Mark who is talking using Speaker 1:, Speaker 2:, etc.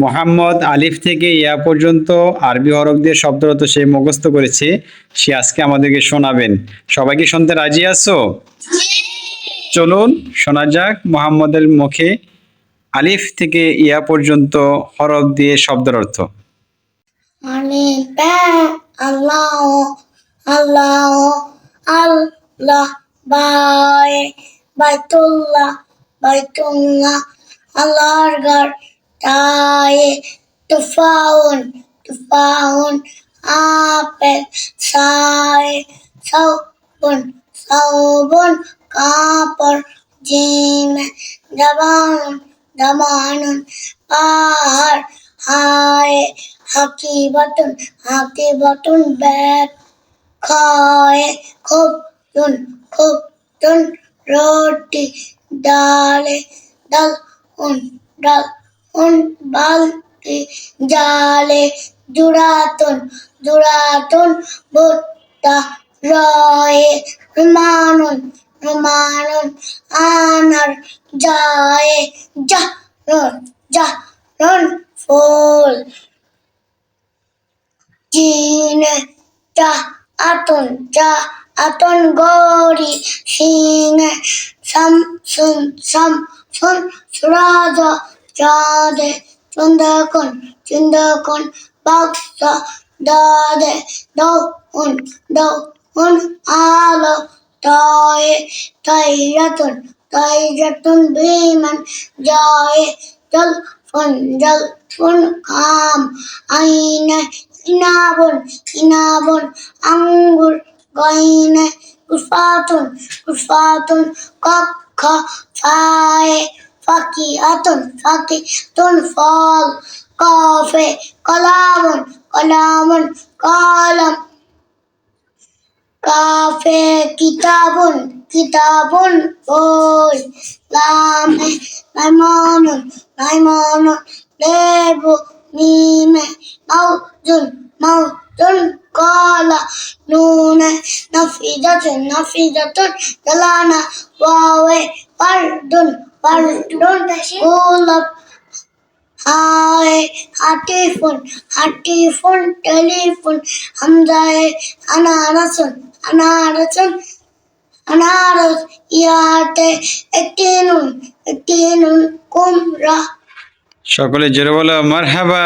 Speaker 1: মোহাম্মদ আলিফ থেকে ইয়া পর্যন্ত আরবি হরফ দিয়ে শব্দরত সে মুখস্থ করেছে, সে আজকে আমাদেরকে শোনাবেন। সবাই কি শুনতে রাজি আছো? চলুন শোনা যাক মোহাম্মদের মুখে আলিফ থেকে ইয়া পর্যন্ত হরফ দিয়ে শব্দের অর্থ।
Speaker 2: আলিফ আল্লাহ আল্লাহ আল্লাহ বাইতুল্লাহ বাইতুল্লাহ আল্লাহর ঘর তায়ে তুফাউন তুফাউন আপেল সায়ে সাউবুন সাউবুন কাপড় জিমে জাবানুন জামানুন পাহাড় হায় হাকিবাতুন হাকিবাতুন ব্যাগ খায়ে খুবতুন রুটি ডালে ডাল বালতি জালে জুরাতুন ভুট্টা রয়ে রুমানুন আনার জায়ে জাহরুন ফুল জিনে আতন গরি সিনে শামসুন সুরাজ চাঁদে চন্দকন বাক্স দাদে দৌন আলো তাইরাতুন বিমান যায় জলফুন কাম আইনে ইনাবুন আঙ্গুর গাইনে কুরফাতুন কক্ষ ফায়ে ফাকিতুন ফল কাফে কলামুন কলম কাফে কিতাবুন বই লামে মাইমনুন লেবু মিমে মাউজুন কলা নুনে নাফিজাতুন জালানা ওয়াওয়ে পারদুন কুলব হায় হাটিফুন টেলিফোন হামজায়ে আনারস ইয়াতে একটি নুন কুমড়া।
Speaker 1: সকলে জোরে বলো মারহাবা।